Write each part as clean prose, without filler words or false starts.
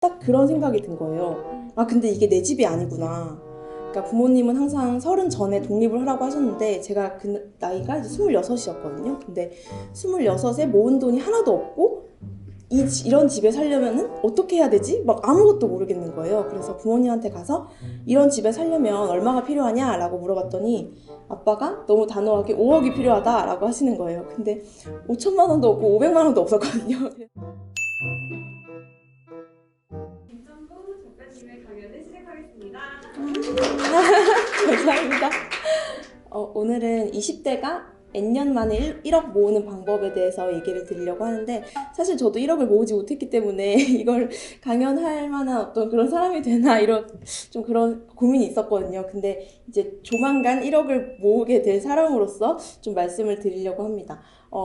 딱 그런 생각이 든 거예요. 아, 근데 이게 내 집이 아니구나. 그러니까 부모님은 항상 30 전에 독립을 하라고 하셨는데 제가 그 나이가 이제 26이었거든요. 근데 26에 모은 돈이 하나도 없고 이런 집에 살려면은 어떻게 해야 되지? 막 아무것도 모르겠는 거예요. 그래서 부모님한테 가서 이런 집에 살려면 얼마가 필요하냐? 라고 물어봤더니 아빠가 너무 단호하게 5억이 필요하다 라고 하시는 거예요. 근데 5천만 원도 없고 500만 원도 없었거든요. 김정구 작가님의 강연을 시작하겠습니다. 감사합니다. 오늘은 20대가 N년 만에 1억 모으는 방법에 대해서 얘기를 드리려고 하는데, 사실 저도 1억을 모으지 못했기 때문에 이걸 강연할 만한 어떤 그런 사람이 되나 이런 좀 그런 고민이 있었거든요. 근데 이제 조만간 1억을 모으게 될 사람으로서 좀 말씀을 드리려고 합니다.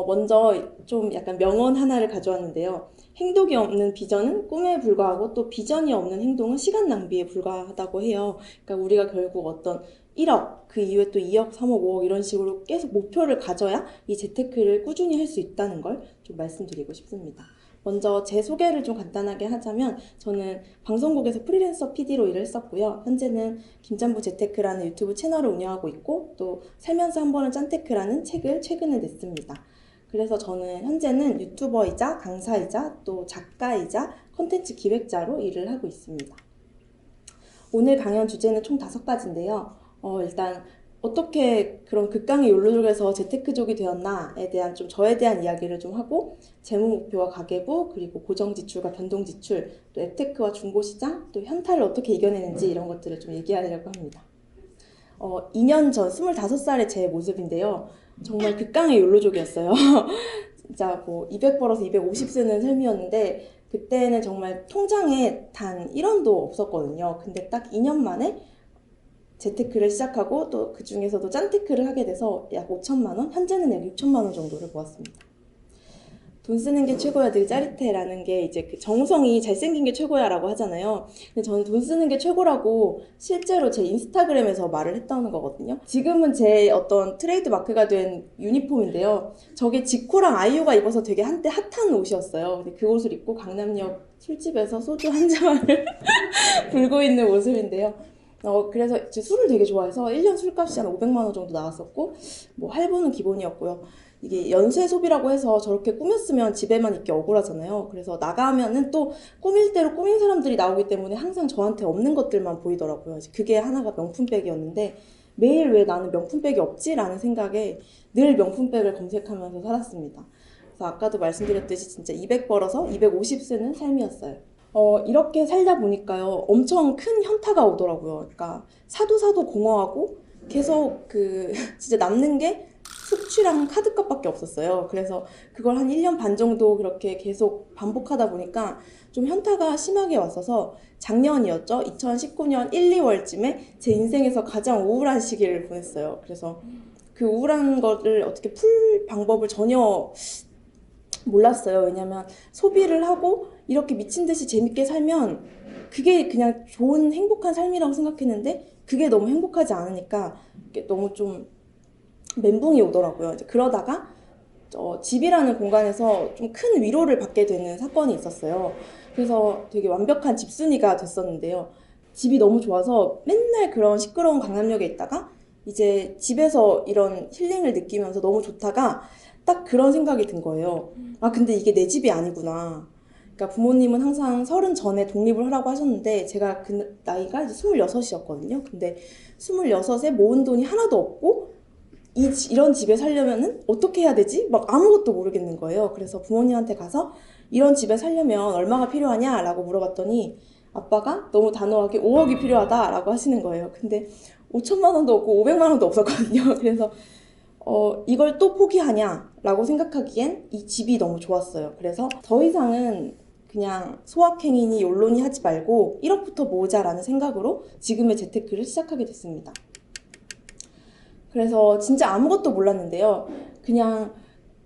먼저 좀 약간 명언 하나를 가져왔는데요. 행동이 없는 비전은 꿈에 불과하고 또 비전이 없는 행동은 시간 낭비에 불과하다고 해요. 그러니까 우리가 결국 어떤 1억, 그 이후에 또 2억, 3억, 5억 이런 식으로 계속 목표를 가져야 이 재테크를 꾸준히 할 수 있다는 걸 좀 말씀드리고 싶습니다. 먼저 제 소개를 좀 간단하게 하자면, 저는 방송국에서 프리랜서 PD로 일을 했었고요. 현재는 김짬부 재테크라는 유튜브 채널을 운영하고 있고, 또 살면서 한 번은 짠테크라는 책을 최근에 냈습니다. 그래서 저는 현재는 유튜버이자 강사이자 또 작가이자 콘텐츠 기획자로 일을 하고 있습니다. 오늘 강연 주제는 총 5가지인데요. 일단 어떻게 그런 극강의 욜로족에서 재테크족이 되었나에 대한 좀 저에 대한 이야기를 좀 하고, 재무 목표와 가계부, 그리고 고정 지출과 변동 지출, 또 앱테크와 중고시장, 또 현타를 어떻게 이겨내는지 이런 것들을 좀 얘기하려고 합니다. 2년 전 25살의 제 모습인데요. 정말 극강의 욜로족이었어요. 진짜 뭐 200 벌어서 250 쓰는 삶이었는데, 그때는 정말 통장에 단 1원도 없었거든요. 근데 딱 2년 만에 재테크를 시작하고 또 그 중에서도 짠테크를 하게 돼서 약 5천만 원, 현재는 약 6천만 원 정도를 모았습니다. 돈 쓰는 게 최고야 늘 짜릿해라는 게 이제 그 정우성이 잘생긴 게 최고야라고 하잖아요. 근데 저는 돈 쓰는 게 최고라고 실제로 제 인스타그램에서 말을 했다는 거거든요. 지금은 제 어떤 트레이드 마크가 된 유니폼인데요. 저게 지코랑 아이유가 입어서 되게 한때 핫한 옷이었어요. 근데 그 옷을 입고 강남역 술집에서 소주 한 잔을 불고 있는 모습인데요. 그래서 술을 되게 좋아해서 1년 술값이 한 500만 원 정도 나왔었고, 뭐 할부는 기본이었고요. 이게 연쇄 소비라고 해서 저렇게 꾸몄으면 집에만 있기 억울하잖아요. 그래서 나가면은 또 꾸밀 대로 꾸민 사람들이 나오기 때문에 항상 저한테 없는 것들만 보이더라고요. 그게 하나가 명품백이었는데, 매일 왜 나는 명품백이 없지? 라는 생각에 늘 명품백을 검색하면서 살았습니다. 그래서 아까도 말씀드렸듯이 진짜 200 벌어서 250 쓰는 삶이었어요. 이렇게 살다 보니까요, 엄청 큰 현타가 오더라고요. 그러니까 사도 공허하고 계속 진짜 남는 게 숙취랑 카드값밖에 없었어요. 그래서 그걸 한 1년 반 정도 그렇게 계속 반복하다 보니까 좀 현타가 심하게 왔어서 작년이었죠. 2019년 1, 2월쯤에 제 인생에서 가장 우울한 시기를 보냈어요. 그래서 그 우울한 거를 어떻게 풀 방법을 전혀 몰랐어요. 왜냐면 소비를 하고 이렇게 미친 듯이 재밌게 살면 그게 그냥 좋은 행복한 삶이라고 생각했는데, 그게 너무 행복하지 않으니까 너무 좀 멘붕이 오더라고요. 이제 그러다가 집이라는 공간에서 좀 큰 위로를 받게 되는 사건이 있었어요. 그래서 되게 완벽한 집순이가 됐었는데요. 집이 너무 좋아서 맨날 그런 시끄러운 강남역에 있다가 이제 집에서 이런 힐링을 느끼면서 너무 좋다가 딱 그런 생각이 든 거예요. 아, 근데 이게 내 집이 아니구나. 그러니까 부모님은 항상 30 전에 독립을 하라고 하셨는데 제가 그 나이가 이제 26이었거든요. 근데 26에 모은 돈이 하나도 없고 이런 집에 살려면은 어떻게 해야 되지? 막 아무것도 모르겠는 거예요. 그래서 부모님한테 가서 이런 집에 살려면 얼마가 필요하냐? 라고 물어봤더니 아빠가 너무 단호하게 5억이 필요하다 라고 하시는 거예요. 근데 5천만 원도 없고 500만 원도 없었거든요. 그래서 이걸 또 포기하냐? 라고 생각하기엔 이 집이 너무 좋았어요. 그래서 더 이상은 그냥 소확행이니 욜로니 하지 말고 1억부터 모으자라는 생각으로 지금의 재테크를 시작하게 됐습니다. 그래서 진짜 아무것도 몰랐는데요. 그냥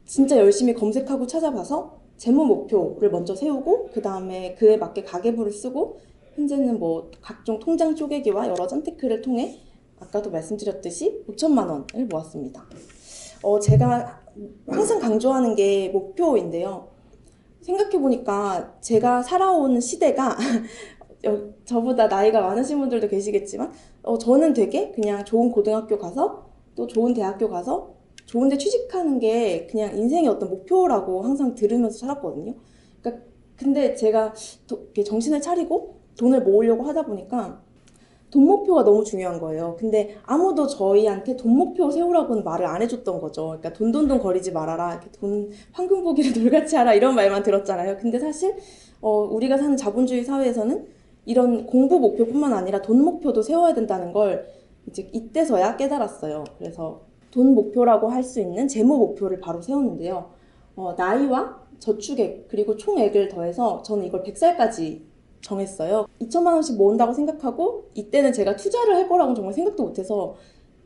진짜 열심히 검색하고 찾아봐서 재무 목표를 먼저 세우고, 그 다음에 그에 맞게 가계부를 쓰고, 현재는 뭐 각종 통장 쪼개기와 여러 짠테크를 통해 아까도 말씀드렸듯이 5천만 원을 모았습니다. 제가 항상 강조하는 게 목표인데요. 생각해보니까 제가 살아온 시대가 저보다 나이가 많으신 분들도 계시겠지만 저는 되게 그냥 좋은 고등학교 가서 또 좋은 대학교 가서 좋은 데 취직하는 게 그냥 인생의 어떤 목표라고 항상 들으면서 살았거든요. 그러니까 근데 제가 이렇게 정신을 차리고 돈을 모으려고 하다 보니까 돈 목표가 너무 중요한 거예요. 근데 아무도 저희한테 돈 목표 세우라고는 말을 안 해줬던 거죠. 그러니까 돈돈돈 거리지 말아라. 이렇게 돈 황금 보기를 돌같이 하라 이런 말만 들었잖아요. 근데 사실 우리가 사는 자본주의 사회에서는 이런 공부 목표뿐만 아니라 돈 목표도 세워야 된다는 걸 이제 이때서야 깨달았어요. 그래서 돈 목표라고 할 수 있는 재무 목표를 바로 세웠는데요. 나이와 저축액 그리고 총액을 더해서 저는 이걸 100살까지 정했어요. 2천만 원씩 모은다고 생각하고 이때는 제가 투자를 할 거라고 정말 생각도 못해서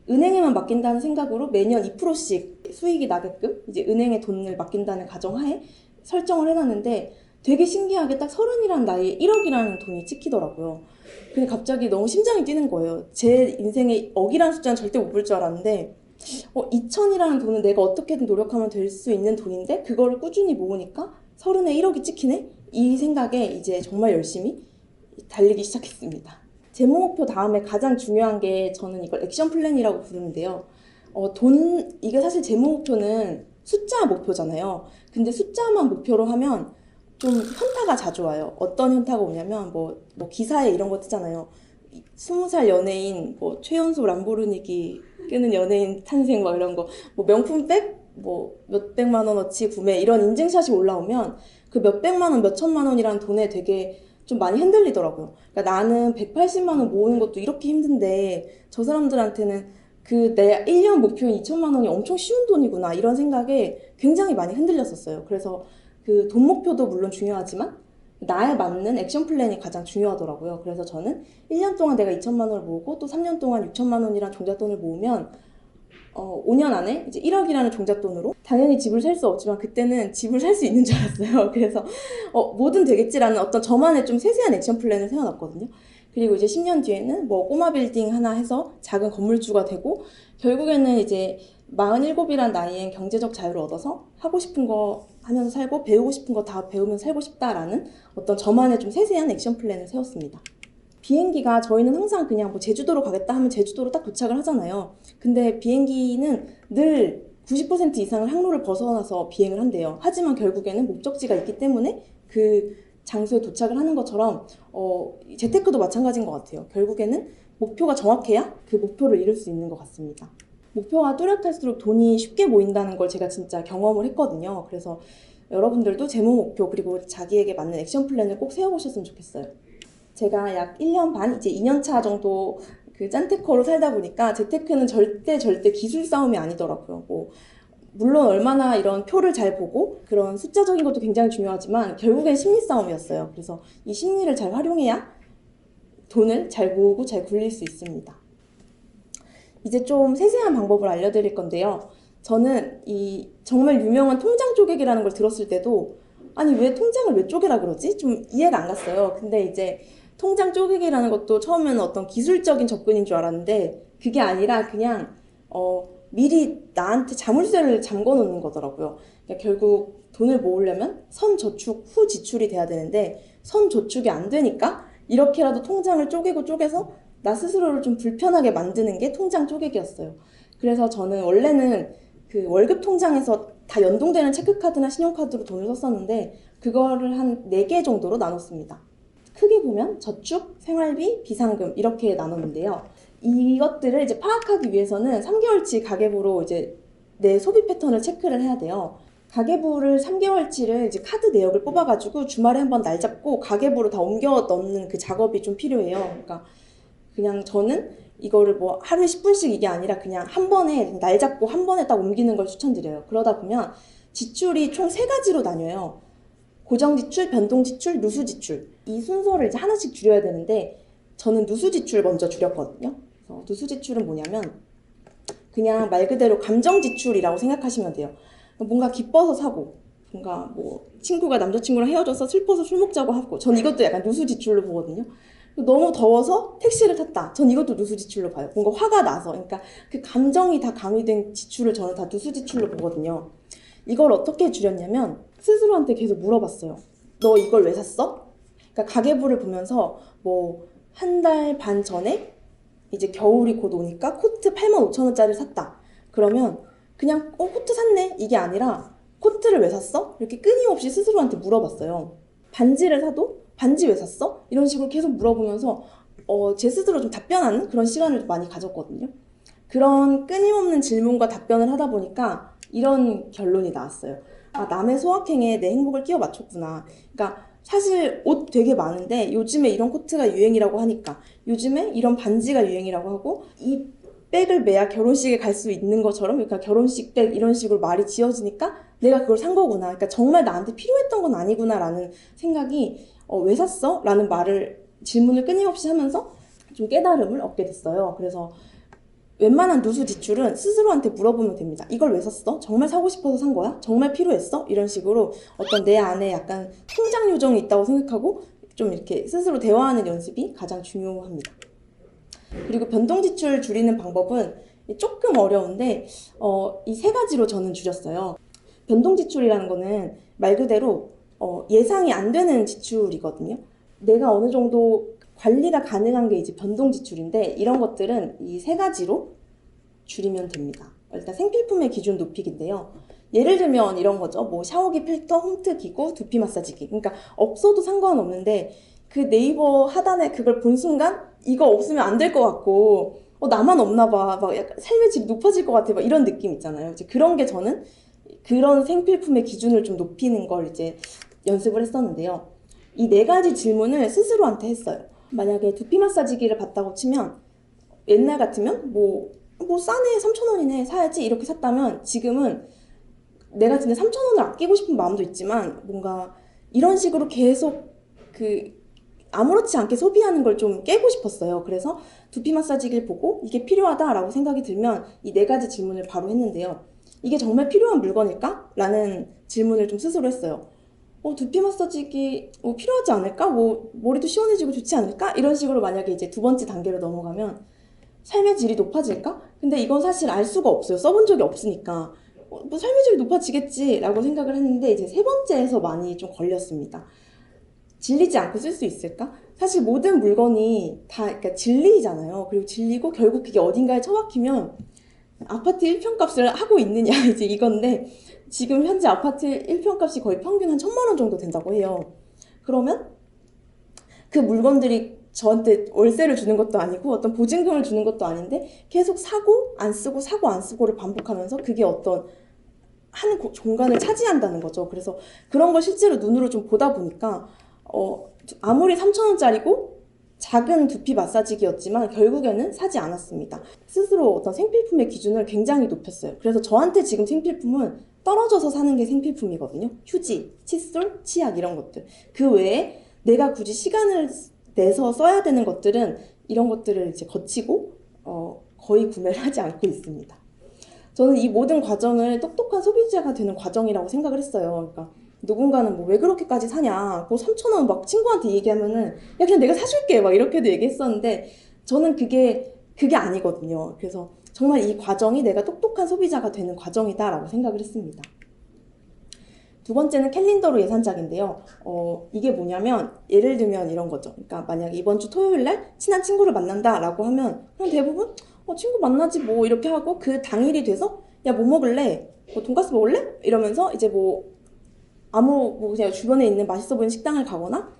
은행에만 맡긴다는 생각으로 매년 2%씩 수익이 나게끔 이제 은행에 돈을 맡긴다는 가정하에 설정을 해놨는데 되게 신기하게 딱 30이라는 나이에 1억이라는 돈이 찍히더라고요. 근데 갑자기 너무 심장이 뛰는 거예요. 제 인생에 억이라는 숫자는 절대 못 볼 줄 알았는데 2천이라는 돈은 내가 어떻게든 노력하면 될 수 있는 돈인데 그거를 꾸준히 모으니까 30에 1억이 찍히네? 이 생각에 이제 정말 열심히 달리기 시작했습니다. 재무 목표 다음에 가장 중요한 게 저는 이걸 액션 플랜이라고 부르는데요. 이게 사실 재무 목표는 숫자 목표잖아요. 근데 숫자만 목표로 하면 좀 현타가 자주 와요. 어떤 현타가 오냐면 뭐 기사에 이런 거 뜨잖아요. 20살 연예인 최연소 람보르니기 끄는 연예인 탄생 이런 거 명품백 몇백만 원어치 구매 이런 인증샷이 올라오면 그 몇백만 원, 몇천만 원이라는 돈에 되게 좀 많이 흔들리더라고요. 그러니까 나는 180만 원 모으는 것도 이렇게 힘든데 저 사람들한테는 내 1년 목표인 2천만 원이 엄청 쉬운 돈이구나 이런 생각에 굉장히 많이 흔들렸었어요. 그래서 그 돈 목표도 물론 중요하지만 나에 맞는 액션 플랜이 가장 중요하더라고요. 그래서 저는 1년 동안 내가 2천만 원을 모으고 또 3년 동안 6천만 원이란 종잣돈을 모으면 5년 안에 이제 1억이라는 종잣돈으로 당연히 집을 살 수 없지만 그때는 집을 살 수 있는 줄 알았어요. 그래서 뭐든 되겠지라는 어떤 저만의 좀 세세한 액션 플랜을 세워놨거든요. 그리고 이제 10년 뒤에는 꼬마 빌딩 하나 해서 작은 건물주가 되고 결국에는 이제 47이란 나이엔 경제적 자유를 얻어서 하고 싶은 거 하면서 살고 배우고 싶은 거 다 배우면서 살고 싶다라는 어떤 저만의 좀 세세한 액션 플랜을 세웠습니다. 비행기가 저희는 항상 그냥 제주도로 가겠다 하면 제주도로 딱 도착을 하잖아요. 근데 비행기는 늘 90% 이상을 항로를 벗어나서 비행을 한대요. 하지만 결국에는 목적지가 있기 때문에 그 장소에 도착을 하는 것처럼 재테크도 마찬가지인 것 같아요. 결국에는 목표가 정확해야 그 목표를 이룰 수 있는 것 같습니다. 목표가 뚜렷할수록 돈이 쉽게 모인다는 걸 제가 진짜 경험을 했거든요. 그래서 여러분들도 재무 목표 그리고 자기에게 맞는 액션 플랜을 꼭 세워보셨으면 좋겠어요. 제가 약 1년 반, 이제 2년 차 정도 그 짠테커로 살다 보니까 재테크는 절대 기술 싸움이 아니더라고요. 물론 얼마나 이런 표를 잘 보고 그런 숫자적인 것도 굉장히 중요하지만 결국엔 심리 싸움이었어요. 그래서 이 심리를 잘 활용해야 돈을 잘 모으고 잘 굴릴 수 있습니다. 이제 좀 세세한 방법을 알려드릴 건데요. 저는 이 정말 유명한 통장 쪼개기라는 걸 들었을 때도 아니 왜 통장을 왜 쪼개라 그러지? 좀 이해가 안 갔어요. 근데 이제 통장 쪼개기라는 것도 처음에는 어떤 기술적인 접근인 줄 알았는데 그게 아니라 그냥 미리 나한테 자물쇠를 잠궈 놓는 거더라고요. 그러니까 결국 돈을 모으려면 선저축 후 지출이 돼야 되는데 선저축이 안 되니까 이렇게라도 통장을 쪼개서 나 스스로를 좀 불편하게 만드는 게 통장 쪼개기였어요. 그래서 저는 원래는 그 월급 통장에서 다 연동되는 체크카드나 신용카드로 돈을 썼었는데 그거를 한 4개 정도로 나눴습니다. 크게 보면 저축, 생활비, 비상금 이렇게 나눴는데요. 이것들을 이제 파악하기 위해서는 3개월치 가계부로 이제 내 소비 패턴을 체크를 해야 돼요. 가계부를 3개월치를 이제 카드 내역을 뽑아가지고 주말에 한번 날 잡고 가계부로 다 옮겨 넣는 그 작업이 좀 필요해요. 그러니까 그냥 저는 이거를 하루에 10분씩 이게 아니라 그냥 한 번에 날 잡고 한 번에 딱 옮기는 걸 추천드려요. 그러다 보면 지출이 총 3가지로 나뉘어요. 고정지출, 변동지출, 누수지출. 이 순서를 이제 하나씩 줄여야 되는데 저는 누수지출 먼저 줄였거든요. 그래서 누수지출은 뭐냐면 그냥 말 그대로 감정지출이라고 생각하시면 돼요. 뭔가 기뻐서 사고 뭔가 친구가 남자친구랑 헤어져서 슬퍼서 술 먹자고 하고 전 이것도 약간 누수지출로 보거든요. 너무 더워서 택시를 탔다. 전 이것도 누수지출로 봐요. 뭔가 화가 나서. 그러니까 그 감정이 다 가미된 지출을 저는 다 누수지출로 보거든요. 이걸 어떻게 줄였냐면 스스로한테 계속 물어봤어요. 너 이걸 왜 샀어? 그러니까 가계부를 보면서 뭐 한 달 반 전에 이제 겨울이 곧 오니까 코트 85,000원짜리 샀다. 그러면 그냥 코트 샀네 이게 아니라 코트를 왜 샀어? 이렇게 끊임없이 스스로한테 물어봤어요. 반지를 사도 반지 왜 샀어? 이런 식으로 계속 물어보면서 제 스스로 좀 답변하는 그런 시간을 많이 가졌거든요. 그런 끊임없는 질문과 답변을 하다 보니까 이런 결론이 나왔어요. 아, 남의 소확행에 내 행복을 끼워 맞췄구나. 그러니까 사실 옷 되게 많은데 요즘에 이런 코트가 유행이라고 하니까, 요즘에 이런 반지가 유행이라고 하고, 이 백을 매야 결혼식에 갈 수 있는 것처럼, 그러니까 결혼식 백 이런 식으로 말이 지어지니까 내가 그걸 산 거구나. 그러니까 정말 나한테 필요했던 건 아니구나라는 생각이 왜 샀어? 라는 질문을 끊임없이 하면서 좀 깨달음을 얻게 됐어요. 그래서 웬만한 누수 지출은 스스로한테 물어보면 됩니다. 이걸 왜 샀어? 정말 사고 싶어서 산 거야? 정말 필요했어? 이런 식으로 어떤 내 안에 약간 통장 요정이 있다고 생각하고 좀 이렇게 스스로 대화하는 연습이 가장 중요합니다. 그리고 변동 지출 줄이는 방법은 조금 어려운데 이 세 가지로 저는 줄였어요. 변동 지출이라는 거는 말 그대로 예상이 안 되는 지출이거든요. 내가 어느 정도 관리가 가능한 게 이제 변동 지출인데, 이런 것들은 이 세 가지로 줄이면 됩니다. 일단 생필품의 기준 높이기인데요. 예를 들면 이런 거죠. 뭐 샤워기 필터, 홈트 기구, 두피 마사지기. 그러니까 없어도 상관없는데 그 네이버 하단에 그걸 본 순간 이거 없으면 안 될 것 같고, 나만 없나 봐. 막 약간 삶의 질이 높아질 것 같아. 막 이런 느낌 있잖아요. 이제 그런 게 저는 그런 생필품의 기준을 좀 높이는 걸 이제 연습을 했었는데요. 이 네 가지 질문을 스스로한테 했어요. 만약에 두피 마사지기를 봤다고 치면, 옛날 같으면 뭐 싸네, 3,000원이네, 사야지 이렇게 샀다면, 지금은 내가 진짜 3,000원을 아끼고 싶은 마음도 있지만 뭔가 이런 식으로 계속 아무렇지 않게 소비하는 걸 좀 깨고 싶었어요. 그래서 두피 마사지기를 보고 이게 필요하다라고 생각이 들면 이 네 가지 질문을 바로 했는데요. 이게 정말 필요한 물건일까? 라는 질문을 좀 스스로 했어요. 두피 마사지기 필요하지 않을까? 머리도 시원해지고 좋지 않을까? 이런 식으로 만약에 이제 두 번째 단계로 넘어가면 삶의 질이 높아질까? 근데 이건 사실 알 수가 없어요. 써본 적이 없으니까. 뭐 삶의 질이 높아지겠지라고 생각을 했는데, 이제 세 번째에서 많이 좀 걸렸습니다. 질리지 않고 쓸 수 있을까? 사실 모든 물건이 다 그러니까 진리잖아요. 그리고 진리고 결국 그게 어딘가에 처박히면 아파트 1평 값을 하고 있느냐 이제 이건데, 지금 현재 아파트 1평 값이 거의 평균 한 1,000만 원 정도 된다고 해요. 그러면 그 물건들이 저한테 월세를 주는 것도 아니고 어떤 보증금을 주는 것도 아닌데 계속 사고 안 쓰고 사고 안 쓰고를 반복하면서 그게 어떤 한 공간을 차지한다는 거죠. 그래서 그런 걸 실제로 눈으로 좀 보다 보니까 아무리 3,000원짜리고 작은 두피 마사지기였지만 결국에는 사지 않았습니다. 스스로 어떤 생필품의 기준을 굉장히 높였어요. 그래서 저한테 지금 생필품은 떨어져서 사는 게 생필품이거든요. 휴지, 칫솔, 치약 이런 것들. 그 외에 내가 굳이 시간을 내서 써야 되는 것들은 이런 것들을 이제 거치고 거의 구매를 하지 않고 있습니다. 저는 이 모든 과정을 똑똑한 소비자가 되는 과정이라고 생각을 했어요. 그러니까 누군가는 뭐 왜 그렇게까지 사냐, 뭐 3,000원 막 친구한테 얘기하면은 야 그냥 내가 사줄게 막 이렇게도 얘기했었는데, 저는 그게 아니거든요. 그래서 정말 이 과정이 내가 똑똑한 소비자가 되는 과정이다라고 생각을 했습니다. 두 번째는 캘린더로 예산 짝인데요. 이게 뭐냐면 예를 들면 이런 거죠. 그러니까 만약에 이번 주 토요일 날 친한 친구를 만난다라고 하면 그냥 대부분 친구 만나지 뭐 이렇게 하고, 그 당일이 돼서 야 뭐 먹을래? 뭐 돈가스 먹을래? 이러면서 이제 그냥 주변에 있는 맛있어 보이는 식당을 가거나,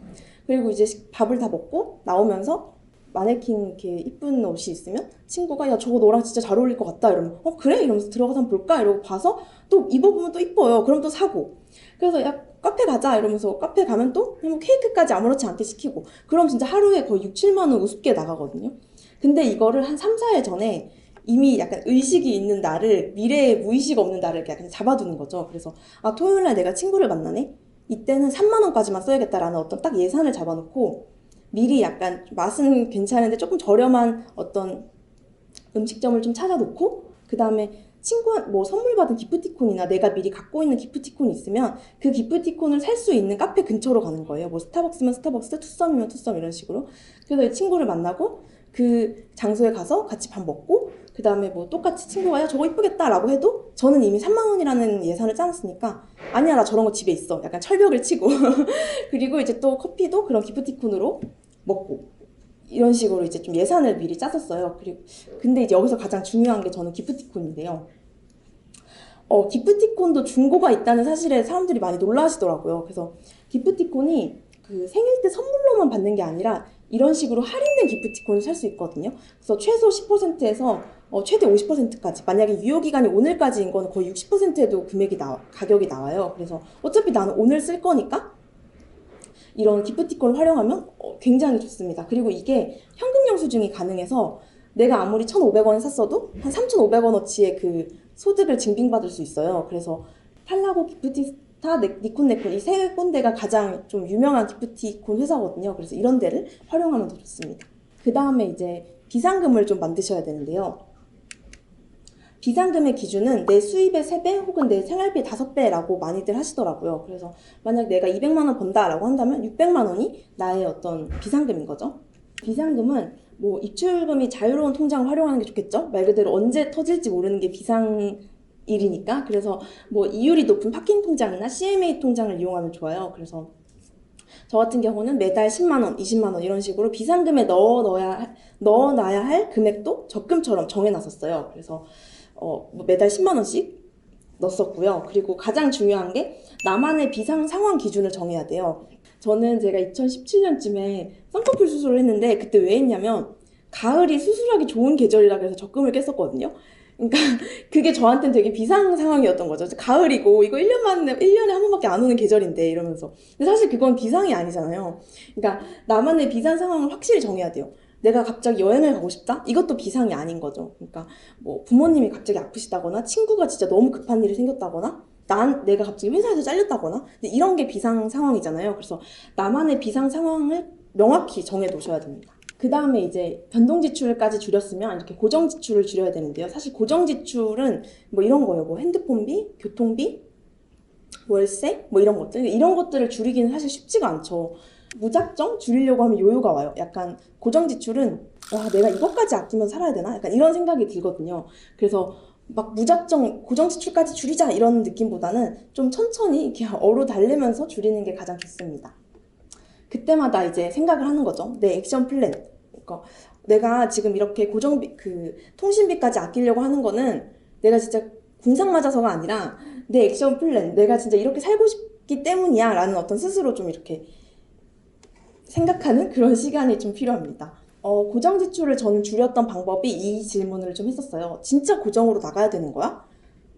그리고 이제 밥을 다 먹고 나오면서 마네킹 이렇게 이쁜 옷이 있으면 친구가 야 저거 너랑 진짜 잘 어울릴 것 같다 이러면 그래? 이러면서 들어가서 한번 볼까? 이러고 봐서 또 입어보면 또 이뻐요. 그럼 또 사고. 그래서 야 카페 가자 이러면서 카페 가면 또 케이크까지 아무렇지 않게 시키고, 그럼 진짜 하루에 거의 6, 7만 원 우습게 나가거든요. 근데 이거를 한 3, 4일 전에 이미 약간 의식이 있는 나를, 미래에 무의식 없는 나를 이렇게 약간 잡아두는 거죠. 그래서 토요일날 내가 친구를 만나네? 이때는 3만 원까지만 써야겠다라는 어떤 딱 예산을 잡아놓고, 미리 약간 맛은 괜찮은데 조금 저렴한 어떤 음식점을 좀 찾아놓고, 그 다음에 친구한 선물 받은 기프티콘이나 내가 미리 갖고 있는 기프티콘이 있으면 그 기프티콘을 살 수 있는 카페 근처로 가는 거예요. 뭐 스타벅스면 스타벅스, 투썸이면 투썸 이런 식으로. 그래서 이 친구를 만나고 그 장소에 가서 같이 밥 먹고, 그 다음에 뭐 똑같이 친구가 야 저거 이쁘겠다 라고 해도 저는 이미 3만 원이라는 예산을 짜놨으니까 아니야 나 저런 거 집에 있어 약간 철벽을 치고 그리고 이제 또 커피도 그런 기프티콘으로 먹고 이런 식으로 이제 좀 예산을 미리 짰었어요. 그리고 근데 이제 여기서 가장 중요한 게 저는 기프티콘인데요. 기프티콘도 중고가 있다는 사실에 사람들이 많이 놀라시더라고요. 그래서 기프티콘이 그 생일 때 선물로만 받는 게 아니라 이런 식으로 할인된 기프티콘을 살 수 있거든요. 그래서 최소 10%에서 최대 50%까지 만약에 유효기간이 오늘까지인 거는 거의 60%에도 가격이 나와요. 그래서 어차피 나는 오늘 쓸 거니까 이런 기프티콘을 활용하면 굉장히 좋습니다. 그리고 이게 현금 영수증이 가능해서 내가 아무리 1,500원에 샀어도 한 3,500원어치의 그 소득을 증빙받을 수 있어요. 그래서 팔라고 기프티스타, 니콘네콘 이 세 군데가 가장 좀 유명한 기프티콘 회사거든요. 그래서 이런 데를 활용하면 더 좋습니다. 그 다음에 이제 비상금을 좀 만드셔야 되는데요. 비상금의 기준은 내 수입의 3배 혹은 내 생활비의 5배라고 많이들 하시더라고요. 그래서 만약 내가 200만 원 번다라고 한다면 600만 원이 나의 어떤 비상금인 거죠. 비상금은 뭐 입출금이 자유로운 통장을 활용하는 게 좋겠죠? 말 그대로 언제 터질지 모르는 게 비상일이니까. 그래서 뭐 이율이 높은 파킹 통장이나 CMA 통장을 이용하면 좋아요. 그래서 저 같은 경우는 매달 10만 원, 20만 원 이런 식으로 비상금에 넣어놔야 할 금액도 적금처럼 정해놨었어요. 그래서 뭐 매달 10만 원씩 넣었었고요. 그리고 가장 중요한 게 나만의 비상 상황 기준을 정해야 돼요. 저는 제가 2017년쯤에 쌍꺼풀 수술을 했는데 그때 왜 했냐면 가을이 수술하기 좋은 계절이라 그래서 적금을 깼었거든요. 그러니까 그게 저한테는 되게 비상 상황이었던 거죠. 가을이고 이거 1년에 한 번밖에 안 오는 계절인데 이러면서. 근데 사실 그건 비상이 아니잖아요. 그러니까 나만의 비상 상황을 확실히 정해야 돼요. 내가 갑자기 여행을 가고 싶다? 이것도 비상이 아닌 거죠. 그러니까 뭐 부모님이 갑자기 아프시다거나 친구가 진짜 너무 급한 일이 생겼다거나 내가 갑자기 회사에서 잘렸다거나 근데 이런 게 비상 상황이잖아요. 그래서 나만의 비상 상황을 명확히 정해 놓으셔야 됩니다. 그 다음에 이제 변동 지출까지 줄였으면 이렇게 고정 지출을 줄여야 되는데요. 사실 고정 지출은 뭐 이런 거예요. 뭐 핸드폰비, 교통비, 월세, 뭐 이런 것들. 이런 것들을 줄이기는 사실 쉽지가 않죠. 무작정 줄이려고 하면 요요가 와요. 약간 고정 지출은 와 내가 이것까지 아끼면 살아야 되나? 약간 이런 생각이 들거든요. 그래서 막 무작정 고정 지출까지 줄이자 이런 느낌보다는 좀 천천히 이렇게 달래면서 줄이는 게 가장 좋습니다. 그때마다 이제 생각을 하는 거죠. 내 액션 플랜. 그러니까 내가 지금 이렇게 고정비, 통신비까지 아끼려고 하는 거는 내가 진짜 궁상 맞아서가 아니라 내 액션 플랜, 내가 진짜 이렇게 살고 싶기 때문이야 라는 어떤 스스로 좀 이렇게 생각하는 그런 시간이 좀 필요합니다. 고정 지출을 저는 줄였던 방법이 이 질문을 좀 했었어요. 진짜 고정으로 나가야 되는 거야?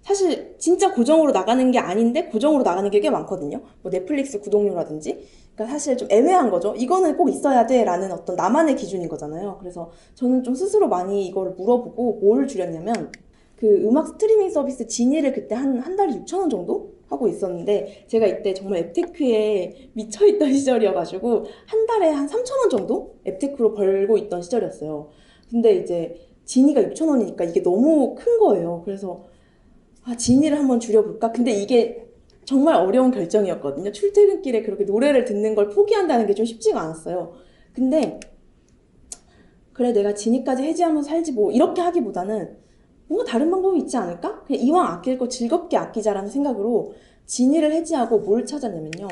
사실 진짜 고정으로 나가는 게 아닌데 고정으로 나가는 게 꽤 많거든요. 뭐 넷플릭스 구독료라든지. 그러니까 사실 좀 애매한 거죠. 이거는 꼭 있어야 돼 라는 어떤 나만의 기준인 거잖아요. 그래서 저는 좀 스스로 많이 이걸 물어보고 뭘 줄였냐면 그 음악 스트리밍 서비스 지니를 그때 한 달에 6,000원 정도 하고 있었는데 제가 이때 정말 앱테크에 미쳐있던 시절이어가지고 한 달에 한 3,000원 정도 앱테크로 벌고 있던 시절이었어요. 근데 이제 지니가 6,000원이니까 이게 너무 큰 거예요. 그래서 지니를 한번 줄여볼까? 근데 이게 정말 어려운 결정이었거든요. 출퇴근길에 그렇게 노래를 듣는 걸 포기한다는 게 좀 쉽지가 않았어요. 근데 그래 내가 지니까지 해지하면서 살지 뭐 이렇게 하기보다는 뭔가 다른 방법이 있지 않을까? 그냥 이왕 아낄 거 즐겁게 아끼자라는 생각으로 지니를 해지하고 뭘 찾았냐면요.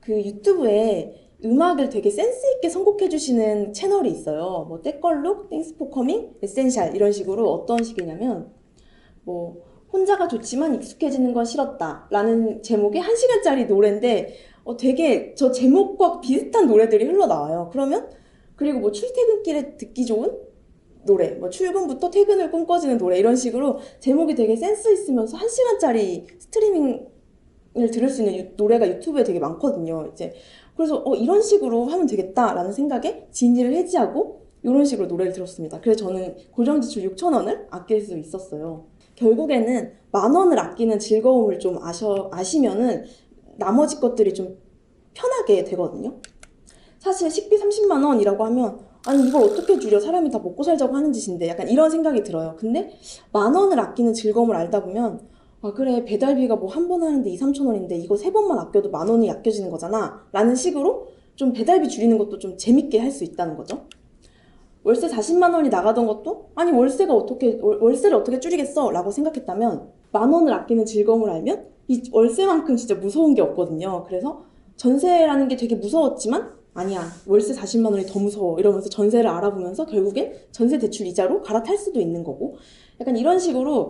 그 유튜브에 음악을 되게 센스 있게 선곡해 주시는 채널이 있어요. 뭐 떼걸룩, 땡스 포 커밍, 에센셜 이런 식으로 어떤 식이냐면 뭐 혼자가 좋지만 익숙해지는 건 싫었다 라는 제목의 1시간짜리 노래인데 되게 저 제목과 비슷한 노래들이 흘러나와요. 그리고 뭐 출퇴근길에 듣기 좋은 노래, 뭐 출근부터 퇴근을 꿈꿔지는 노래 이런 식으로 제목이 되게 센스 있으면서 1시간짜리 스트리밍을 들을 수 있는 노래가 유튜브에 되게 많거든요. 이제 그래서 이런 식으로 하면 되겠다라는 생각에 지니를 해지하고 이런 식으로 노래를 들었습니다. 그래서 저는 고정 지출 6,000원을 아낄 수 있었어요. 결국에는 10,000원을 아끼는 즐거움을 좀 아시면은 나머지 것들이 좀 편하게 되거든요. 사실 식비 30만 원이라고 하면 아니 이걸 어떻게 줄여 사람이 다 먹고 살자고 하는 짓인데 약간 이런 생각이 들어요. 근데 10,000원을 아끼는 즐거움을 알다 보면 그래 배달비가 뭐 한 번 하는데 2-3천 원인데 이거 3번만 아껴도 10,000원이 아껴지는 거잖아 라는 식으로 좀 배달비 줄이는 것도 좀 재밌게 할 수 있다는 거죠. 월세 40만 원이 나가던 것도 아니 월세를 어떻게 줄이겠어 라고 생각했다면 만 원을 아끼는 즐거움을 알면 이 월세만큼 진짜 무서운 게 없거든요. 그래서 전세라는 게 되게 무서웠지만 아니야 월세 40만 원이 더 무서워 이러면서 전세를 알아보면서 결국엔 전세 대출 이자로 갈아탈 수도 있는 거고 약간 이런 식으로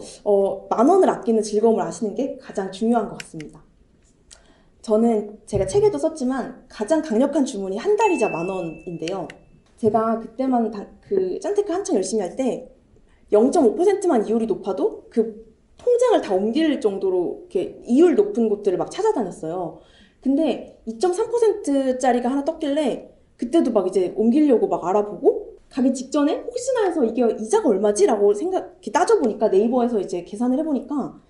만 원을 아끼는 즐거움을 아시는 게 가장 중요한 것 같습니다. 저는 제가 책에도 썼지만 가장 강력한 주문이 한 달 이자 만 원인데요. 제가 그때만 그 짠테크 한창 열심히 할 때 0.5%만 이율이 높아도 그 통장을 다 옮길 정도로 이렇게 이율 높은 곳들을 막 찾아다녔어요. 근데 2.3%짜리가 하나 떴길래 그때도 막 이제 옮기려고 막 알아보고 가기 직전에 혹시나 해서 이게 이자가 얼마지? 라고 이렇게 따져보니까 네이버에서 이제 계산을 해보니까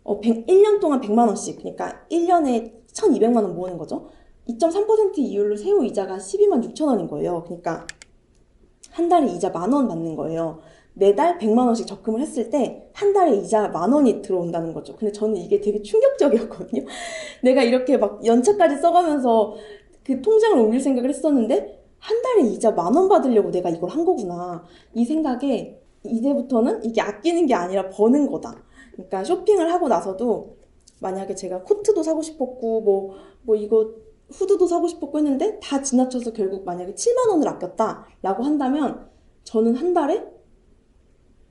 1년 동안 100만 원씩 그러니까 1년에 1,200만 원 모으는 거죠. 2.3% 이율로 세후 이자가 12만 6천 원인 거예요. 그러니까 한 달에 이자 만 원 받는 거예요. 매달 100만 원씩 적금을 했을 때 한 달에 이자 만 원이 들어온다는 거죠. 근데 저는 이게 되게 충격적이었거든요. 내가 이렇게 막 연차까지 써가면서 그 통장을 옮길 생각을 했었는데 한 달에 이자 만 원 받으려고 내가 이걸 한 거구나. 이 생각에 이제부터는 이게 아끼는 게 아니라 버는 거다. 그러니까 쇼핑을 하고 나서도 만약에 제가 코트도 사고 싶었고 뭐 이거 후드도 사고 싶었고 했는데 다 지나쳐서 결국 만약에 7만 원을 아꼈다라고 한다면 저는 한 달에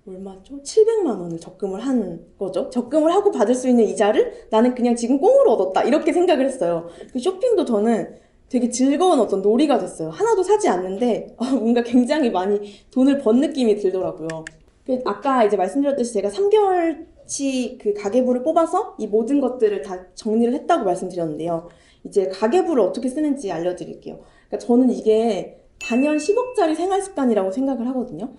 얼마죠? 700만 원을 적금을 한 거죠. 적금을 하고 받을 수 있는 이자를 나는 그냥 지금 꽁으로 얻었다. 이렇게 생각을 했어요. 그 쇼핑도 저는 되게 즐거운 어떤 놀이가 됐어요. 하나도 사지 않는데 뭔가 굉장히 많이 돈을 번 느낌이 들더라고요. 아까 이제 말씀드렸듯이 제가 3개월치 그 가계부를 뽑아서 이 모든 것들을 다 정리를 했다고 말씀드렸는데요. 이제 가계부를 어떻게 쓰는지 알려드릴게요. 그러니까 저는 이게 단연 10억짜리 생활습관이라고 생각을 하거든요.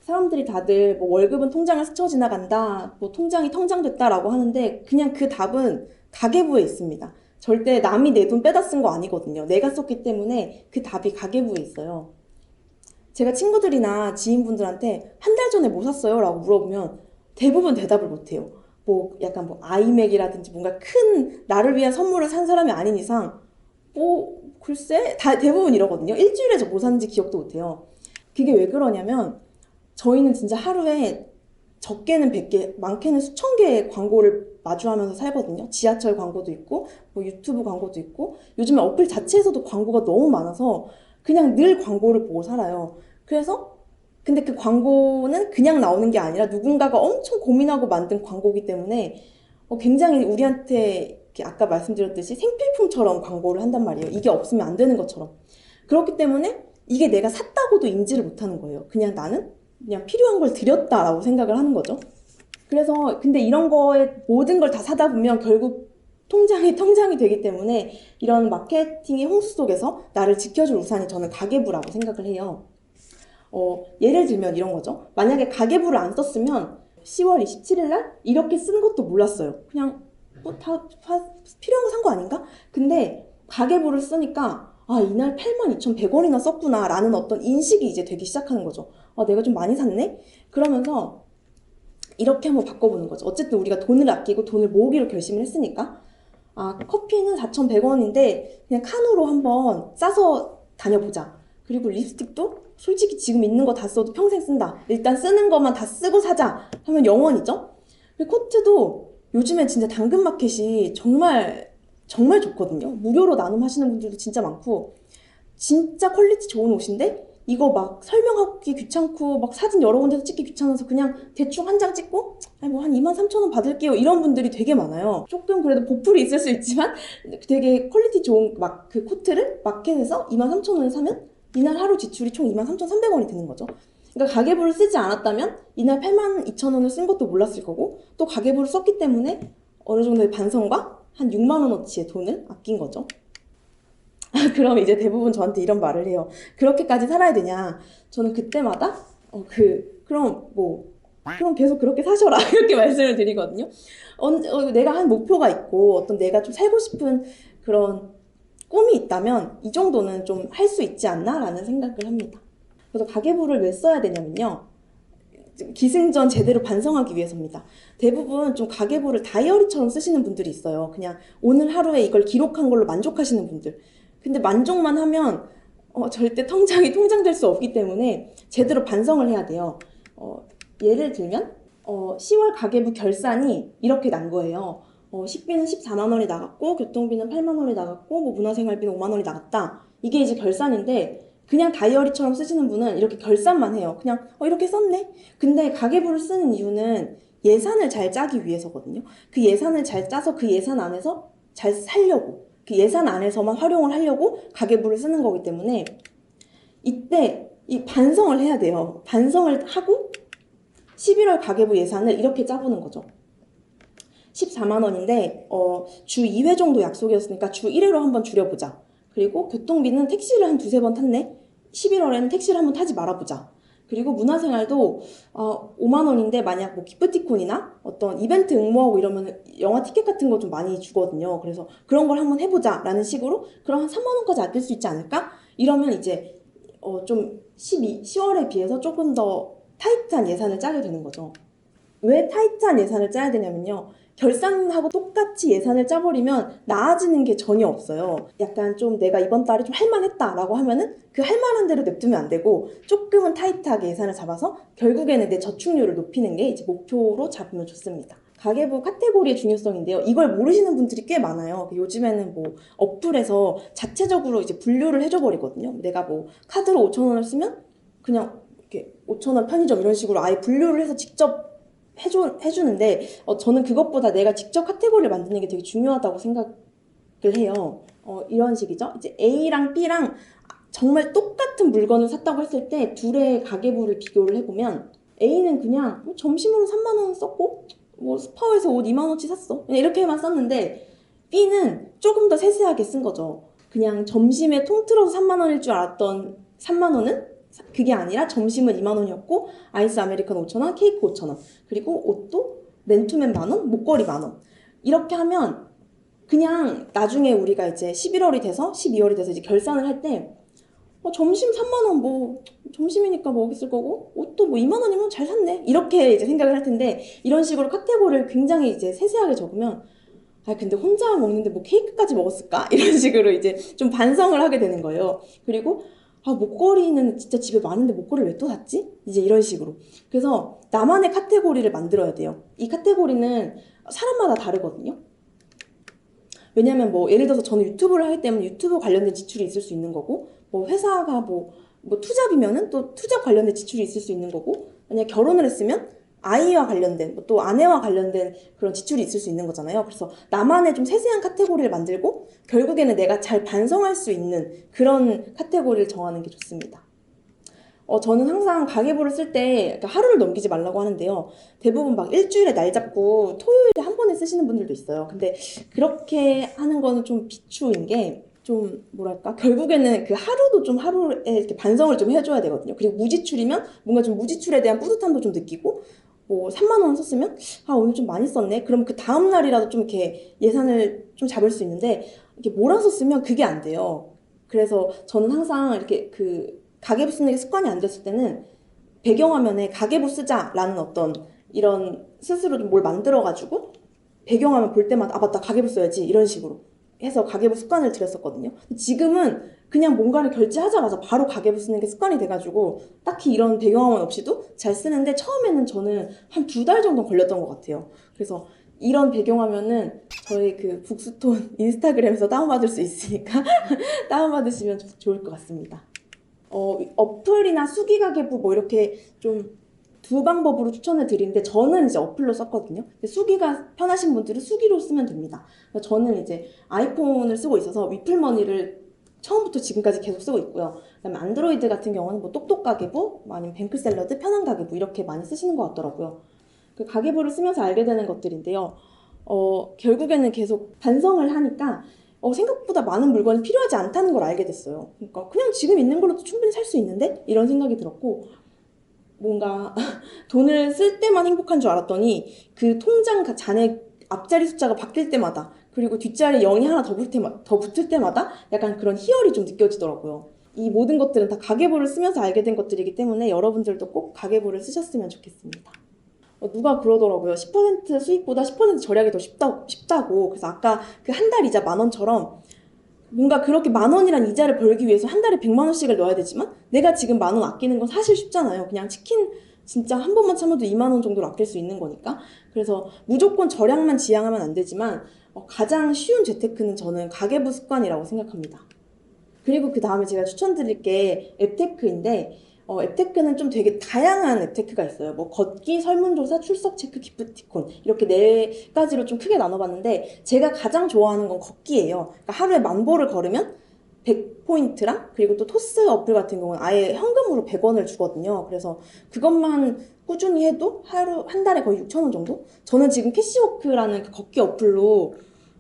사람들이 다들 뭐 월급은 통장을 스쳐 지나간다, 뭐 통장이 텅장됐다라고 하는데 그냥 그 답은 가계부에 있습니다. 절대 남이 내 돈 빼다 쓴 거 아니거든요. 내가 썼기 때문에 그 답이 가계부에 있어요. 제가 친구들이나 지인분들한테 한 달 전에 뭐 샀어요? 라고 물어보면 대부분 대답을 못해요. 뭐 약간 뭐 아이맥이라든지 뭔가 큰 나를 위한 선물을 산 사람이 아닌 이상 글쎄 다 대부분 이러거든요. 일주일에 저 뭐 샀는지 기억도 못해요. 그게 왜 그러냐면 저희는 진짜 하루에 적게는 100개, 많게는 수천 개의 광고를 마주하면서 살거든요. 지하철 광고도 있고, 뭐 유튜브 광고도 있고, 요즘에 어플 자체에서도 광고가 너무 많아서 그냥 늘 광고를 보고 살아요. 그래서, 근데 그 광고는 그냥 나오는 게 아니라 누군가가 엄청 고민하고 만든 광고이기 때문에 굉장히 우리한테 아까 말씀드렸듯이 생필품처럼 광고를 한단 말이에요. 이게 없으면 안 되는 것처럼. 그렇기 때문에 이게 내가 샀다고도 인지를 못하는 거예요. 나는 그냥 필요한 걸 드렸다라고 생각을 하는 거죠. 그래서 근데 이런 거에 모든 걸 다 사다 보면 결국 통장이 텅장이 되기 때문에 이런 마케팅의 홍수 속에서 나를 지켜줄 우산이 저는 가계부라고 생각을 해요. 예를 들면 이런 거죠. 만약에 가계부를 안 썼으면 10월 27일 날 이렇게 쓴 것도 몰랐어요. 그냥 다 필요한 거 산 거 아닌가? 근데 가계부를 쓰니까 이날 82,100원이나 썼구나 라는 어떤 인식이 이제 되기 시작하는 거죠. 내가 좀 많이 샀네? 그러면서 이렇게 한번 바꿔보는 거죠. 어쨌든 우리가 돈을 아끼고 돈을 모으기로 결심을 했으니까 커피는 4,100원인데 그냥 칸으로 한번 싸서 다녀보자. 그리고 립스틱도 솔직히 지금 있는 거 다 써도 평생 쓴다. 일단 쓰는 것만 다 쓰고 사자 하면 영원이죠. 그리고 코트도 요즘에 진짜 당근마켓이 정말 좋거든요. 무료로 나눔하시는 분들도 진짜 많고 진짜 퀄리티 좋은 옷인데 이거 막 설명하기 귀찮고 막 사진 여러 군데서 찍기 귀찮아서 그냥 대충 한 장 찍고 뭐 한 23,000원 받을게요 이런 분들이 되게 많아요. 조금 그래도 보풀이 있을 수 있지만 되게 퀄리티 좋은 막 그 코트를 마켓에서 23,000원에 사면 이날 하루 지출이 총 23,300원이 되는 거죠. 그러니까 가계부를 쓰지 않았다면 이날 82,000원을 쓴 것도 몰랐을 거고 또 가계부를 썼기 때문에 어느 정도의 반성과 한 6만 원어치의 돈을 아낀 거죠. 그럼 이제 대부분 저한테 이런 말을 해요. 그렇게까지 살아야 되냐? 저는 그때마다 그럼 계속 그렇게 사셔라 이렇게 말씀을 드리거든요. 내가 한 목표가 있고 어떤 내가 좀 살고 싶은 그런 꿈이 있다면 이 정도는 좀 할 수 있지 않나? 라는 생각을 합니다. 그래서 가계부를 왜 써야 되냐면요. 기승전 제대로 반성하기 위해서입니다. 대부분 좀 가계부를 다이어리처럼 쓰시는 분들이 있어요. 그냥 오늘 하루에 이걸 기록한 걸로 만족하시는 분들. 근데 만족만 하면 절대 통장이 통장될 수 없기 때문에 제대로 반성을 해야 돼요. 예를 들면 10월 가계부 결산이 이렇게 난 거예요. 식비는 14만 원이 나갔고 교통비는 8만 원이 나갔고 뭐 문화생활비는 5만 원이 나갔다. 이게 이제 결산인데 그냥 다이어리처럼 쓰시는 분은 이렇게 결산만 해요. 그냥 이렇게 썼네. 근데 가계부를 쓰는 이유는 예산을 잘 짜기 위해서거든요. 그 예산을 잘 짜서 그 예산 안에서 잘 살려고, 그 예산 안에서만 활용을 하려고 가계부를 쓰는 거기 때문에 이때 이 반성을 해야 돼요. 반성을 하고 11월 가계부 예산을 이렇게 짜보는 거죠. 14만 원인데 주 2회 정도 약속이었으니까 주 1회로 한번 줄여보자. 그리고 교통비는 택시를 한 두세 번 탔네. 11월에는 택시를 한번 타지 말아보자. 그리고 문화생활도 5만 원인데 만약 뭐 기프티콘이나 어떤 이벤트 응모하고 이러면 영화 티켓 같은 거 좀 많이 주거든요. 그래서 그런 걸 한번 해보자 라는 식으로 그럼 한 3만 원까지 아낄 수 있지 않을까? 이러면 이제 좀 10월에 비해서 조금 더 타이트한 예산을 짜게 되는 거죠. 왜 타이트한 예산을 짜야 되냐면요. 결산하고 똑같이 예산을 짜버리면 나아지는 게 전혀 없어요. 약간 좀 내가 이번 달에 좀 할만했다라고 하면은 그 할만한 대로 냅두면 안 되고 조금은 타이트하게 예산을 잡아서 결국에는 내 저축률을 높이는 게 이제 목표로 잡으면 좋습니다. 가계부 카테고리의 중요성인데요. 이걸 모르시는 분들이 꽤 많아요. 요즘에는 뭐 어플에서 자체적으로 이제 분류를 해줘 버리거든요. 내가 뭐 카드로 5,000원을 쓰면 그냥 이렇게 5,000원 편의점 이런 식으로 아예 분류를 해서 직접 해주는데 저는 그것보다 내가 직접 카테고리를 만드는 게 되게 중요하다고 생각을 해요. 이런 식이죠. 이제 A랑 B랑 정말 똑같은 물건을 샀다고 했을 때 둘의 가계부를 비교를 해보면 A는 그냥 점심으로 3만 원 썼고 뭐 스파에서 옷 2만 원치 샀어. 그냥 이렇게만 썼는데 B는 조금 더 세세하게 쓴 거죠. 그냥 점심에 통틀어서 3만 원일 줄 알았던 3만 원은 그게 아니라 점심은 2만 원이었고 아이스 아메리카노 5,000원, 케이크 5,000원, 그리고 옷도 맨투맨 만원, 목걸이 만원. 이렇게 하면 그냥 나중에 우리가 이제 11월이 돼서 12월이 돼서 이제 결산을 할 때 점심 3만 원 뭐 점심이니까 뭐 있을 거고 옷도 뭐 2만 원이면 잘 샀네. 이렇게 이제 생각을 할 텐데 이런 식으로 카테고리를 굉장히 이제 세세하게 적으면 근데 혼자 먹는데 뭐 케이크까지 먹었을까? 이런 식으로 이제 좀 반성을 하게 되는 거예요. 그리고 목걸이는 진짜 집에 많은데 목걸이를 왜 또 샀지? 이제 이런 식으로. 그래서 나만의 카테고리를 만들어야 돼요. 이 카테고리는 사람마다 다르거든요. 왜냐면 뭐 예를 들어서 저는 유튜브를 하기 때문에 유튜브 관련된 지출이 있을 수 있는 거고 뭐 회사가 뭐 투잡이면은 또 투잡 관련된 지출이 있을 수 있는 거고 만약 결혼을 했으면 아이와 관련된 또 아내와 관련된 그런 지출이 있을 수 있는 거잖아요. 그래서 나만의 좀 세세한 카테고리를 만들고 결국에는 내가 잘 반성할 수 있는 그런 카테고리를 정하는 게 좋습니다. 저는 항상 가계부를 쓸 때 하루를 넘기지 말라고 하는데요. 대부분 막 일주일에 날 잡고 토요일에 한 번에 쓰시는 분들도 있어요. 근데 그렇게 하는 거는 좀 비추인 게 좀 뭐랄까 결국에는 그 하루도 좀 하루에 이렇게 반성을 좀 해줘야 되거든요. 그리고 무지출이면 뭔가 좀 무지출에 대한 뿌듯함도 좀 느끼고 뭐 3만 원 썼으면 오늘 좀 많이 썼네. 그럼 그 다음 날이라도 좀 이렇게 예산을 좀 잡을 수 있는데 이렇게 몰아서 쓰면 그게 안 돼요. 그래서 저는 항상 이렇게 그 가계부 쓰는 게 습관이 안 됐을 때는 배경화면에 가계부 쓰자라는 어떤 이런 스스로 좀 뭘 만들어가지고 배경화면 볼 때마다 맞다 가계부 써야지 이런 식으로 해서 가계부 습관을 들였었거든요. 지금은 그냥 뭔가를 결제하자마자 바로 가계부 쓰는 게 습관이 돼가지고 딱히 이런 배경화면 없이도 잘 쓰는데 처음에는 저는 한 2달 정도 걸렸던 것 같아요. 그래서 이런 배경화면은 저희 그 북스톤 인스타그램에서 다운받을 수 있으니까 다운받으시면 좋을 것 같습니다. 어플이나 수기가계부 뭐 이렇게 좀 두 방법으로 추천을 드리는데 저는 이제 어플로 썼거든요. 수기가 편하신 분들은 수기로 쓰면 됩니다. 저는 이제 아이폰을 쓰고 있어서 위플머니를 처음부터 지금까지 계속 쓰고 있고요. 그다음에 안드로이드 같은 경우는 뭐 똑똑가계부, 아니면 뱅크샐러드, 편한가계부 이렇게 많이 쓰시는 것 같더라고요. 그 가계부를 쓰면서 알게 되는 것들인데요. 결국에는 계속 반성을 하니까 생각보다 많은 물건이 필요하지 않다는 걸 알게 됐어요. 그러니까 그냥 지금 있는 걸로도 충분히 살 수 있는데? 이런 생각이 들었고 뭔가 돈을 쓸 때만 행복한 줄 알았더니 그 통장 잔액 앞자리 숫자가 바뀔 때마다 그리고 뒷자리에 0이 하나 더 붙을 때마다 약간 그런 희열이 좀 느껴지더라고요. 이 모든 것들은 다 가계부를 쓰면서 알게 된 것들이기 때문에 여러분들도 꼭 가계부를 쓰셨으면 좋겠습니다. 누가 그러더라고요. 10% 수익보다 10% 절약이 더 쉽다고. 그래서 아까 그 한 달 이자 10,000원처럼 뭔가 그렇게 10,000원이란 이자를 벌기 위해서 한 달에 100만 원씩을 넣어야 되지만 내가 지금 10,000원 아끼는 건 사실 쉽잖아요. 그냥 치킨 진짜 한 번만 참아도 20,000원 정도로 아낄 수 있는 거니까. 그래서 무조건 절약만 지향하면 안 되지만 가장 쉬운 재테크는 저는 가계부 습관이라고 생각합니다. 그리고 그 다음에 제가 추천드릴 게 앱테크인데 앱테크는 좀 되게 다양한 앱테크가 있어요. 뭐 걷기, 설문조사, 출석 체크, 기프티콘 이렇게 4가지로 좀 크게 나눠봤는데 제가 가장 좋아하는 건 걷기예요. 그러니까 하루에 10,000보를 걸으면 100포인트랑 그리고 또 토스 어플 같은 경우는 아예 현금으로 100원을 주거든요. 그래서 그것만 꾸준히 해도 한 달에 거의 6,000원 정도? 저는 지금 캐시워크라는 그 걷기 어플로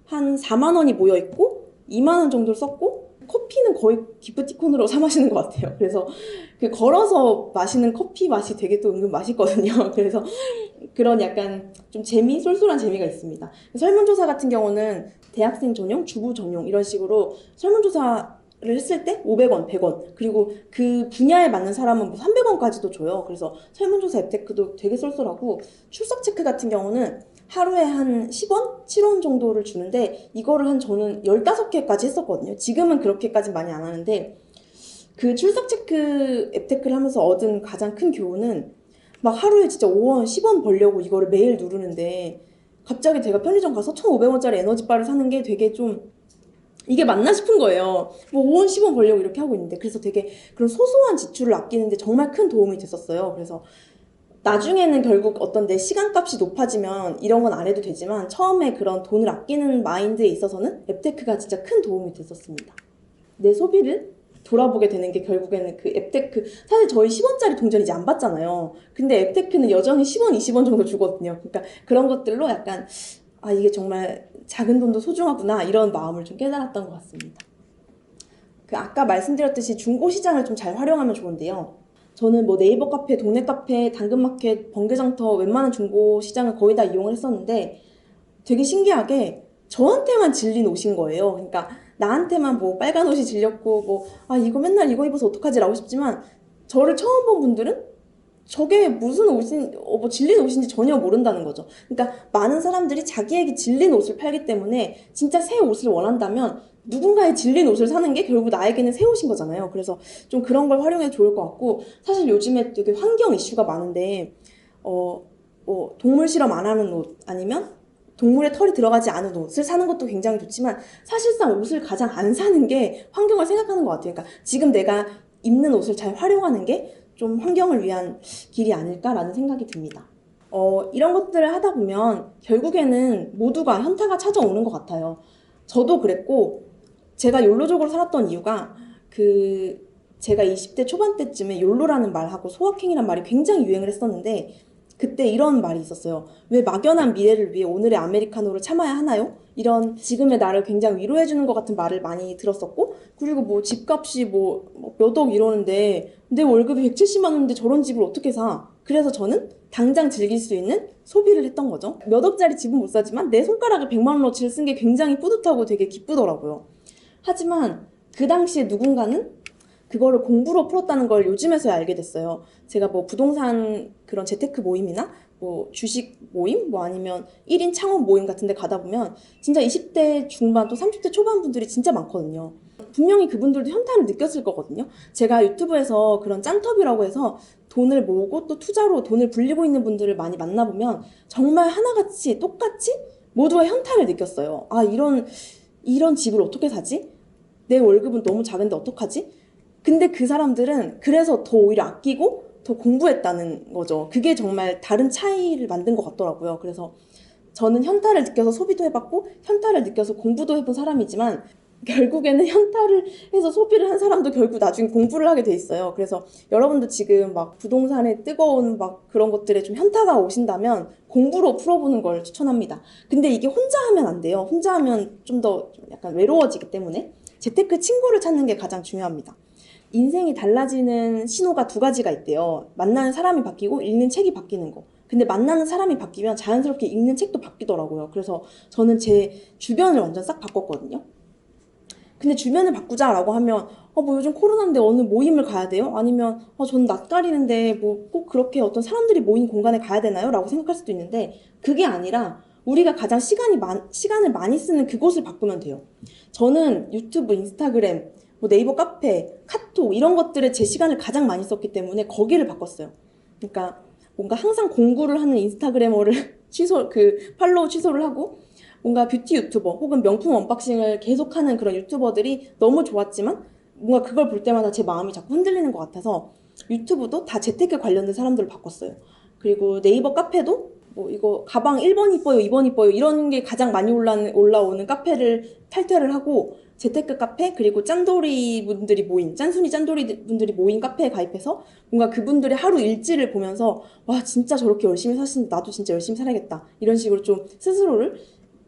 한 4만 원이 모여 있고 2만 원 정도를 썼고 커피는 거의 기프티콘으로 사 마시는 것 같아요. 그래서 그 걸어서 마시는 커피 맛이 되게 또 은근 맛있거든요. 그래서 그런 약간 좀 쏠쏠한 재미가 있습니다. 설문조사 같은 경우는 대학생 전용, 주부 전용 이런 식으로 설문조사를 했을 때 500원, 100원 그리고 그 분야에 맞는 사람은 뭐 300원까지도 줘요. 그래서 설문조사 앱테크도 되게 쏠쏠하고 출석 체크 같은 경우는 하루에 한 10원? 7원 정도를 주는데 이거를 저는 15개까지 했었거든요. 지금은 그렇게까지 많이 안 하는데 그 출석 체크 앱테크를 하면서 얻은 가장 큰 교훈은 막 하루에 진짜 5원, 10원 벌려고 이거를 매일 누르는데 갑자기 제가 편의점 가서 1,500원짜리 에너지바를 사는 게 되게 좀 이게 맞나 싶은 거예요. 뭐 5원, 10원 벌려고 이렇게 하고 있는데 그래서 되게 그런 소소한 지출을 아끼는데 정말 큰 도움이 됐었어요. 그래서 나중에는 결국 어떤 내 시간값이 높아지면 이런 건 안 해도 되지만 처음에 그런 돈을 아끼는 마인드에 있어서는 앱테크가 진짜 큰 도움이 됐었습니다. 내 소비를 돌아보게 되는 게 결국에는 그 앱테크 사실 저희 10원짜리 동전 이제 안 받잖아요. 근데 앱테크는 여전히 10원, 20원 정도 주거든요. 그러니까 그런 것들로 약간 이게 정말 작은 돈도 소중하구나 이런 마음을 좀 깨달았던 것 같습니다. 그 아까 말씀드렸듯이 중고시장을 좀 잘 활용하면 좋은데요. 저는 뭐 네이버 카페, 동네 카페, 당근마켓, 번개장터 웬만한 중고시장을 거의 다 이용을 했었는데 되게 신기하게 저한테만 질린 옷인 거예요. 그러니까 나한테만 뭐 빨간 옷이 질렸고 뭐 이거 맨날 이거 입어서 어떡하지 라고 싶지만 저를 처음 본 분들은 저게 무슨 옷인 뭐 질린 옷인지 전혀 모른다는 거죠. 그러니까 많은 사람들이 자기에게 질린 옷을 팔기 때문에 진짜 새 옷을 원한다면 누군가의 질린 옷을 사는 게 결국 나에게는 새 옷인 거잖아요. 그래서 좀 그런 걸 활용해도 좋을 것 같고 사실 요즘에 되게 환경 이슈가 많은데 뭐 동물 실험 안 하는 옷 아니면 동물의 털이 들어가지 않은 옷을 사는 것도 굉장히 좋지만 사실상 옷을 가장 안 사는 게 환경을 생각하는 것 같아요. 그러니까 지금 내가 입는 옷을 잘 활용하는 게 좀 환경을 위한 길이 아닐까라는 생각이 듭니다. 이런 것들을 하다 보면 결국에는 모두가 현타가 찾아오는 것 같아요. 저도 그랬고 제가 욜로족으로 살았던 이유가 제가 20대 초반 때쯤에 욜로라는 말하고 소확행이란 말이 굉장히 유행을 했었는데 그때 이런 말이 있었어요. 왜 막연한 미래를 위해 오늘의 아메리카노를 참아야 하나요? 이런 지금의 나를 굉장히 위로해주는 것 같은 말을 많이 들었었고 그리고 뭐 집값이 뭐 몇 억 이러는데 내 월급이 170만 원인데 저런 집을 어떻게 사? 그래서 저는 당장 즐길 수 있는 소비를 했던 거죠. 몇 억짜리 집은 못 사지만 내 손가락에 100만 원어치를 쓴 게 굉장히 뿌듯하고 되게 기쁘더라고요. 하지만 그 당시에 누군가는 그거를 공부로 풀었다는 걸 요즘에서야 알게 됐어요. 제가 뭐 부동산 그런 재테크 모임이나 뭐 주식 모임 뭐 아니면 1인 창업 모임 같은 데 가다 보면 진짜 20대 중반 또 30대 초반 분들이 진짜 많거든요. 분명히 그분들도 현타를 느꼈을 거거든요. 제가 유튜브에서 그런 짠터뷰라고 해서 돈을 모으고 또 투자로 돈을 불리고 있는 분들을 많이 만나보면 정말 하나같이 똑같이 모두가 현타를 느꼈어요. 이런 집을 어떻게 사지? 내 월급은 너무 작은데 어떡하지? 근데 그 사람들은 그래서 더 오히려 아끼고 더 공부했다는 거죠. 그게 정말 다른 차이를 만든 것 같더라고요. 그래서 저는 현타를 느껴서 소비도 해봤고 현타를 느껴서 공부도 해본 사람이지만 결국에는 현타를 해서 소비를 한 사람도 결국 나중에 공부를 하게 돼 있어요. 그래서 여러분도 지금 막 부동산에 뜨거운 막 그런 것들에 좀 현타가 오신다면 공부로 풀어보는 걸 추천합니다. 근데 이게 혼자 하면 안 돼요. 혼자 하면 좀 더 약간 외로워지기 때문에 재테크 친구를 찾는 게 가장 중요합니다. 인생이 달라지는 신호가 2가지가 있대요. 만나는 사람이 바뀌고 읽는 책이 바뀌는 거. 근데 만나는 사람이 바뀌면 자연스럽게 읽는 책도 바뀌더라고요. 그래서 저는 제 주변을 완전 싹 바꿨거든요. 근데 주변을 바꾸자라고 하면 뭐 요즘 코로나인데 어느 모임을 가야 돼요? 아니면 저는 낯가리는데 뭐 꼭 그렇게 어떤 사람들이 모인 공간에 가야 되나요? 라고 생각할 수도 있는데 그게 아니라 우리가 가장 시간을 많이 쓰는 그곳을 바꾸면 돼요. 저는 유튜브, 인스타그램, 뭐 네이버 카페, 카톡 이런 것들에 제 시간을 가장 많이 썼기 때문에 거기를 바꿨어요. 그러니까 뭔가 항상 공부를 하는 인스타그래머를 팔로우 취소를 하고 뭔가 뷰티 유튜버 혹은 명품 언박싱을 계속하는 그런 유튜버들이 너무 좋았지만 뭔가 그걸 볼 때마다 제 마음이 자꾸 흔들리는 것 같아서 유튜브도 다 재테크 관련된 사람들을 바꿨어요. 그리고 네이버 카페도 뭐 이거 가방 1번 이뻐요, 2번 이뻐요 이런 게 가장 많이 올라오는 카페를 탈퇴를 하고 재테크 카페 그리고 짠순이 짠돌이 분들이 모인 카페에 가입해서 뭔가 그분들의 하루 일지를 보면서 와 진짜 저렇게 열심히 사시는데 나도 진짜 열심히 살아야겠다 이런 식으로 좀 스스로를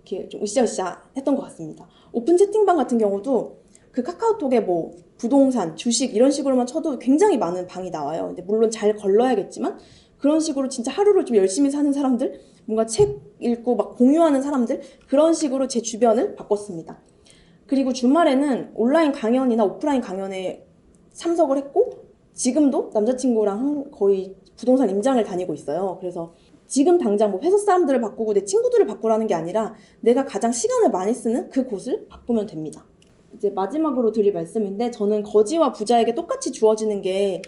이렇게 좀 으쌰으쌰 했던 것 같습니다. 오픈 채팅방 같은 경우도 그 카카오톡에 뭐 부동산, 주식 이런 식으로만 쳐도 굉장히 많은 방이 나와요. 근데 물론 잘 걸러야겠지만 그런 식으로 진짜 하루를 좀 열심히 사는 사람들, 뭔가 책 읽고 막 공유하는 사람들 그런 식으로 제 주변을 바꿨습니다. 그리고 주말에는 온라인 강연이나 오프라인 강연에 참석을 했고 지금도 남자친구랑 거의 부동산 임장을 다니고 있어요. 그래서 지금 당장 뭐 회사 사람들을 바꾸고 내 친구들을 바꾸라는 게 아니라 내가 가장 시간을 많이 쓰는 그곳을 바꾸면 됩니다. 이제 마지막으로 드릴 말씀인데 저는 거지와 부자에게 똑같이 주어지는 게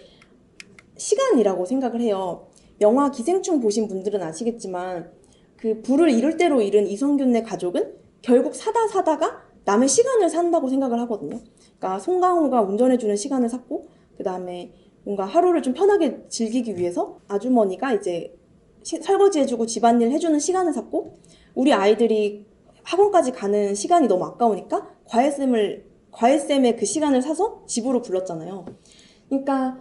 시간이라고 생각을 해요. 영화 기생충 보신 분들은 아시겠지만 그 부를 이룰 대로 잃은 이성균네 가족은 결국 사다가 남의 시간을 산다고 생각을 하거든요. 그러니까 송강호가 운전해주는 시간을 샀고 그 다음에 뭔가 하루를 좀 편하게 즐기기 위해서 아주머니가 이제 설거지해주고 집안일 해주는 시간을 샀고 우리 아이들이 학원까지 가는 시간이 너무 아까우니까 과외쌤의 그 시간을 사서 집으로 불렀잖아요. 그러니까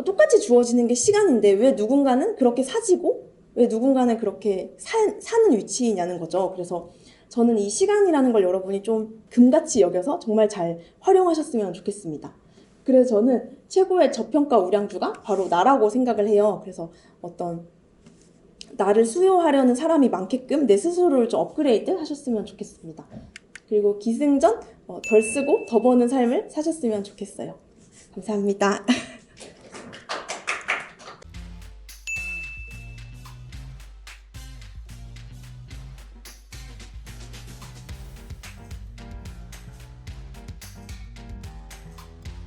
똑같이 주어지는 게 시간인데 왜 누군가는 그렇게 사지고 왜 누군가는 그렇게 사는 위치냐는 거죠. 그래서 저는 이 시간이라는 걸 여러분이 좀 금같이 여겨서 정말 잘 활용하셨으면 좋겠습니다. 그래서 저는 최고의 저평가 우량주가 바로 나라고 생각을 해요. 그래서 어떤 나를 수요하려는 사람이 많게끔 내 스스로를 좀 업그레이드 하셨으면 좋겠습니다. 그리고 기승전 덜 쓰고 더 버는 삶을 사셨으면 좋겠어요. 감사합니다.